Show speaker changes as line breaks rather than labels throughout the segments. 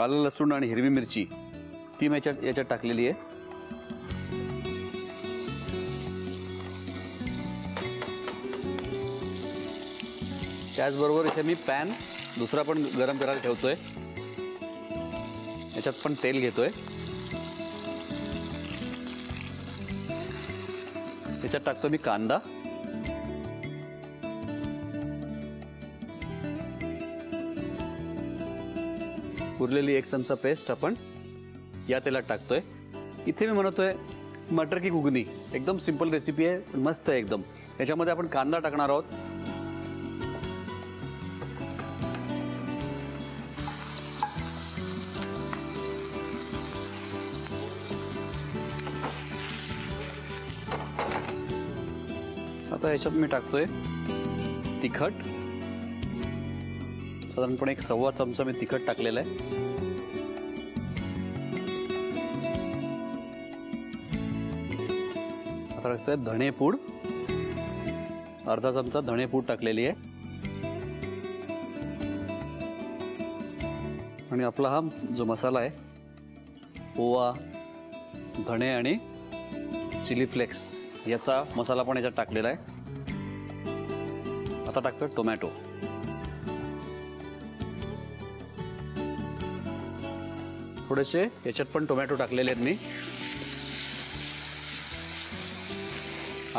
आलं लसूण आणि हिरवी मिरची ती मी याच्यात टाकलेली आहे. त्याचबरोबर इथे मी पॅन दुसरा पण गरम करायला ठेवतोय. याच्यात पण तेल घेतोय. याच्यात टाकतो मी कांदा, उरलेली 1 चमचा पेस्ट आपण या तेलात टाकतोय. इथे मी म्हणतोय मटर की घुगनी, एकदम सिंपल रेसिपी आहे, मस्त आहे एकदम. याच्यामध्ये आपण कांदा टाकणार आहोत. आता याच्यात मी टाकतोय तिखट, साधारणपणे 1 चमचा मी तिखट टाकलेलं आहे. आता टाकतोय धणेपूड, अर्धा चमचा धणेपूड टाकलेली आहे. आणि आपला हा जो मसाला आहे, ओवा, धणे आणि चिली फ्लेक्स याचा मसाला पण याच्यात टाकलेला आहे. आता टाकतोय टोमॅटो. थोडेसे याच्यात पण टोमॅटो टाकलेले आहेत मी.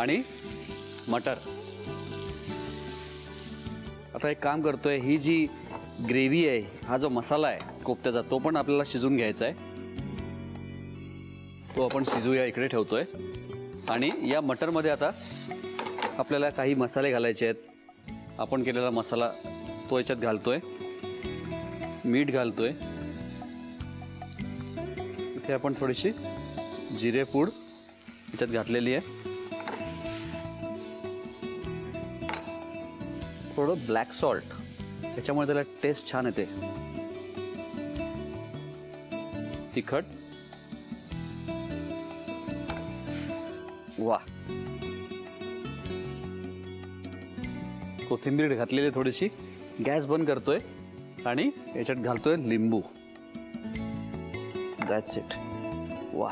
आणि मटर. आता एक काम करतोय, ही जी ग्रेव्ही आहे, हा जो मसाला आहे कोफ्त्याचा, तो पण आपल्याला शिजून घ्यायचा आहे. तो आपण शिजूया इकडे ठेवतोय. आणि या मटरमध्ये आता आपल्याला काही मसाले घालायचे आहेत. आपण केलेला मसाला तो याच्यात घालतोय. मीठ घालतोय. इथे आपण थोडीशी जिरेपूड याच्यात घातलेली आहे. थोडं ब्लॅक सॉल्ट, याच्यामुळे त्याला टेस्ट छान येते. तिखट, वा, कोथिंबीर घातलेली थोडीशी. गॅस बंद करतोय आणि याच्यात घालतोय लिंबू. That's it. वा,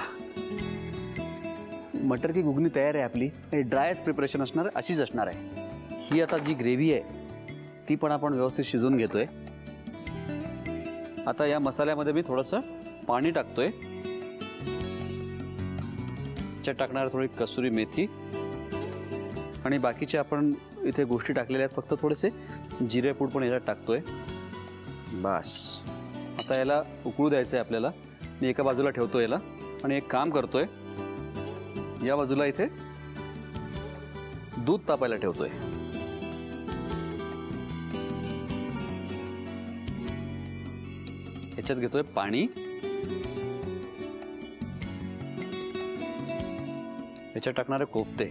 मटर की घुगनी तयार आहे आपली. ड्रायच प्रिपरेशन असणार, अशीच असणार आहे. ही आता जी ग्रेव्ही आहे ती पण आपण व्यवस्थित शिजवून घेतोय. आता या मसाल्यामध्ये मी थोडंसं पाणी टाकतोय. याच्यात टाकणार थोडी कसुरी मेथी आणि बाकीचे आपण इथे गोष्टी टाकलेल्या आहेत. फक्त थोडेसे जिरेपूड पण याच्यात टाकतोय. बस, आता याला उकळू द्यायचं आहे आपल्याला. मी एका बाजूला ठेवतो याला आणि एक काम करतोय, या बाजूला इथे दूध तापायला ठेवतोय. याच्यात घेतोय पाणी. याच्यात टाकणारे कोफ्ते.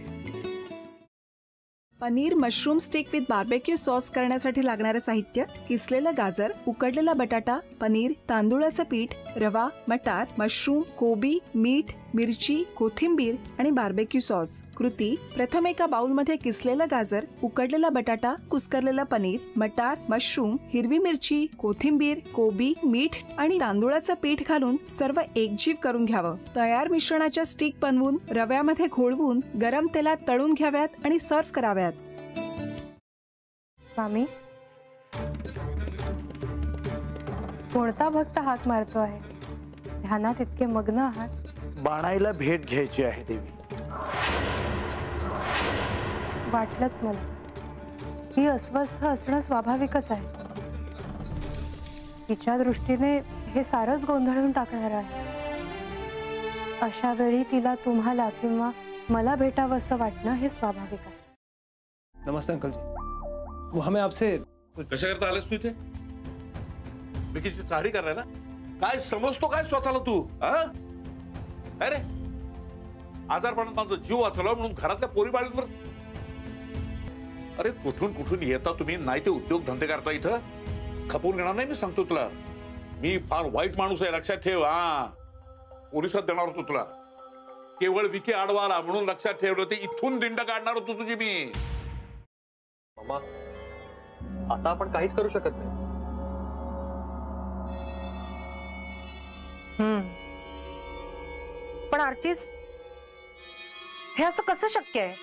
Paneer mushroom stick with barbecue sauce करण्यासाठी लागणारे साहित्य: किसलेलं गाजर, उकडलेला बटाटा, पनीर, तांदूळाचं पीठ, रवा, मटार, मशरूम, कोबी, मीठ, मिरची, कोथिंबीर आणि बार्बेक्यू सॉस. कृती: प्रथम एका बाउलमध्ये किसलेलं गाजर, उकडलेला बटाटा, कुस्करलेलं पनीर, मटार, मशरूम, हिरवी मिरची, कोथिंबीर, कोबी, मीठ आणि तांदूळाचं पीठ घालून सर्व एकजीव करून घ्यावं. तयार मिश्रणाच्या स्टिक बनवून रव्यामध्ये घोळवून गरम तेलात तळून घ्याव्यात आणि सर्व्ह कराव्यात.
मामी, कोणता भक्त हाक मारतो आहे? ध्यानात इतके मग्न आहात.
बाणाईला भेट घ्यायची आहे देवी.
वाटलंच मला. ती अस्वस्थ असणं स्वाभाविकच आहे. तिच्या दृष्टीने हे सारंच गोंधळून टाकणार आहे. अशा वेळी तिला तुम्हाला किंवा मला भेटावं असं वाटणं हे स्वाभाविक आहे.
नमस्ते अंकल जी. वो हमें आपसे
कशा करता आलेस तू इथे? विकीची चाळी करायला? काय समजतो काय स्वतःला तू? अरे आजारपणात माझा जीव वाचला म्हणून घरातल्या पोरीबाळींवर. अरे कुठून कुठून येता तुम्ही, नाही ते उद्योग धंदे करता इथं. खपवून घेणार नाही मी सांगतो तुला. मी फार वाईट माणूस आहे, लक्षात ठेव. पोलिसात देणार होतो तुला. केवळ विकी आडवा आला म्हणून लक्षात ठेवलं, ते इथून दिंड काढणार होतो तुझी मी.
मामा, आता आपण काहीच करू शकत नाही.
पण आर्चीस, हे असं कसं शक्य आहे?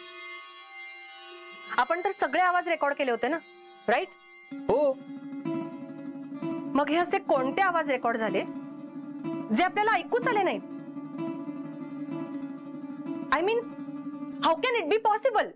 आपण तर सगळे आवाज रेकॉर्ड केले होते ना, राईट?
हो.
मग हे असे कोणते आवाज रेकॉर्ड झाले जे आपल्याला ऐकूच आले नाहीत? I mean, how can it be possible?